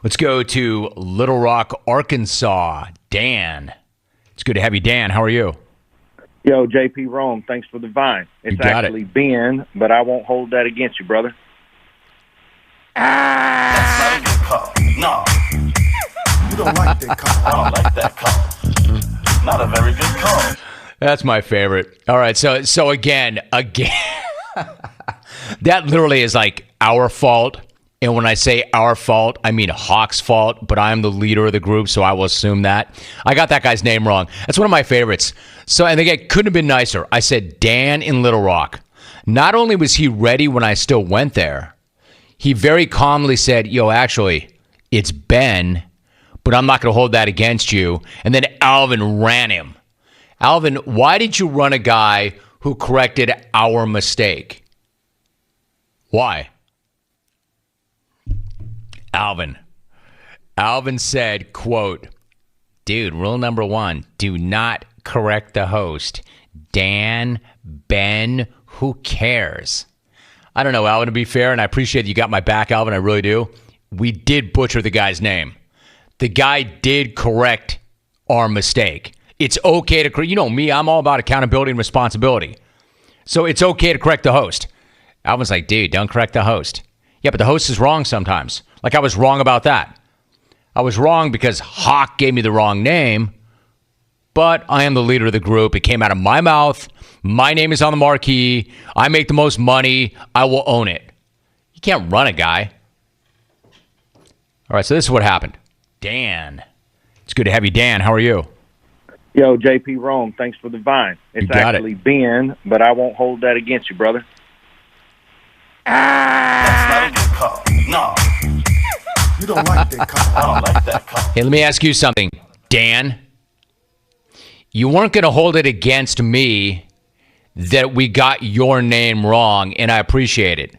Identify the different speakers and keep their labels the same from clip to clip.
Speaker 1: Let's go to Little Rock, Arkansas. Dan. It's good to have you, Dan. How are you?
Speaker 2: Yo, JP Rome, thanks for the vine. It's actually Ben, but I won't hold that against you, brother.
Speaker 3: That's not a good call. No. You don't like that call. I don't like that call. Not a very good call.
Speaker 1: That's my favorite. All right, so again, that literally is like our fault. And when I say our fault, I mean Hawk's fault, but I'm the leader of the group, so I will assume that. I got that guy's name wrong. That's one of my favorites. So, and again, couldn't have been nicer. I said Dan in Little Rock. Not only was he ready when I still went there, he very calmly said, yo, actually, it's Ben, but I'm not going to hold that against you. And then Alvin ran him. Alvin, why did you run a guy who corrected our mistake? Why? Alvin said, quote, dude, rule number 1, do not correct the host. Dan, Ben, who cares? I don't know, Alvin, to be fair, and I appreciate you got my back, Alvin, I really do. We did butcher the guy's name. The guy did correct our mistake. It's okay to correct. You know me, I'm all about accountability and responsibility. So it's okay to correct the host. Alvin's like, dude, don't correct the host. Yeah, but the host is wrong sometimes. Like I was wrong about that. I was wrong because Hawk gave me the wrong name, but I am the leader of the group. It came out of my mouth. My name is on the marquee. I make the most money. I will own it. You can't run a guy. All right, so this is what happened. Dan. It's good to have you, Dan. How are you?
Speaker 2: Yo, JP Rome, thanks for the vine. It's actually Ben, but I won't hold that against you, brother.
Speaker 3: That's not a good call. No. You don't like that call. I don't like that call.
Speaker 1: Hey, let me ask you something, Dan. You weren't going to hold it against me that we got your name wrong, and I appreciate it.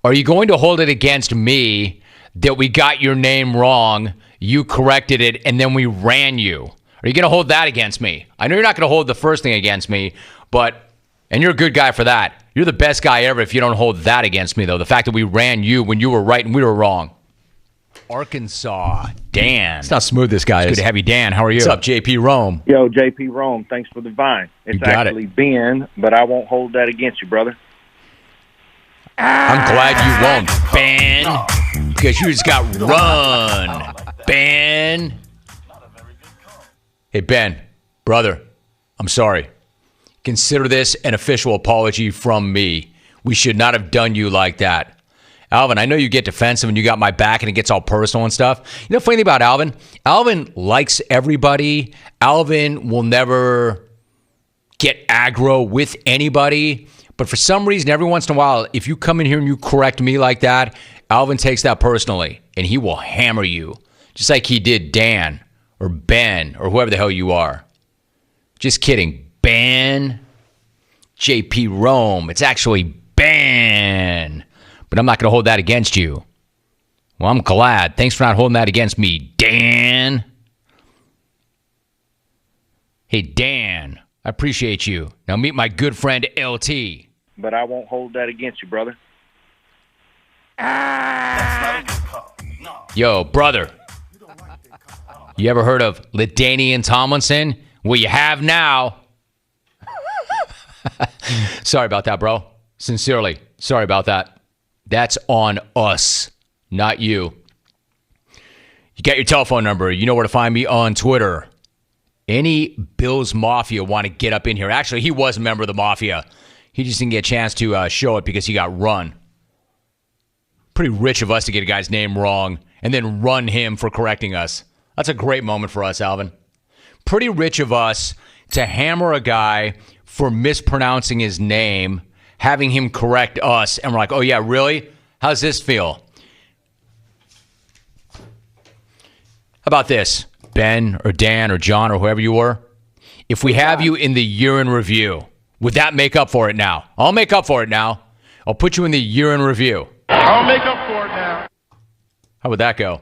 Speaker 1: Are you going to hold it against me that we got your name wrong, you corrected it, and then we ran you? Are you going to hold that against me? I know you're not going to hold the first thing against me, and you're a good guy for that. You're the best guy ever if you don't hold that against me, though. The fact that we ran you when you were right and we were wrong. Arkansas, Dan. It's not smooth, this guy is. Good to have you, Dan. How are you? What's up, JP Rome?
Speaker 2: Yo, JP Rome, thanks for the vine. It's actually Ben, but I won't hold that against you, brother.
Speaker 1: I'm glad you won't, Ben, because you just got run, Ben. Hey, Ben, brother, I'm sorry. Consider this an official apology from me. We should not have done you like that. Alvin, I know you get defensive and you got my back and it gets all personal and stuff. You know, funny thing about Alvin? Alvin likes everybody. Alvin will never get aggro with anybody. But for some reason, every once in a while, if you come in here and you correct me like that, Alvin takes that personally and he will hammer you. Just like he did Dan or Ben or whoever the hell you are. Just kidding. Ben. JP Rome. It's actually Ben. But I'm not going to hold that against you. Well, I'm glad. Thanks for not holding that against me, Dan. Hey, Dan, I appreciate you. Now meet my good friend, LT.
Speaker 2: But I won't hold that against you, brother.
Speaker 3: That's not a good call. No.
Speaker 1: Yo, brother. You ever heard of LaDainian Tomlinson? Well, you have now. Sorry about that, bro. Sincerely, sorry about that. That's on us, not you. You got your telephone number. You know where to find me on Twitter. Any Bills Mafia want to get up in here? Actually, he was a member of the Mafia. He just didn't get a chance to show it because he got run. Pretty rich of us to get a guy's name wrong and then run him for correcting us. That's a great moment for us, Alvin. Pretty rich of us to hammer a guy for mispronouncing his name, having him correct us, and we're like, oh yeah, really? How's this feel? How about this, Ben or Dan or John or whoever you were? If we have you in the year in review, would that make up for it now? I'll make up for it now. I'll put you in the year in review.
Speaker 4: I'll make up for it now.
Speaker 1: How would that go?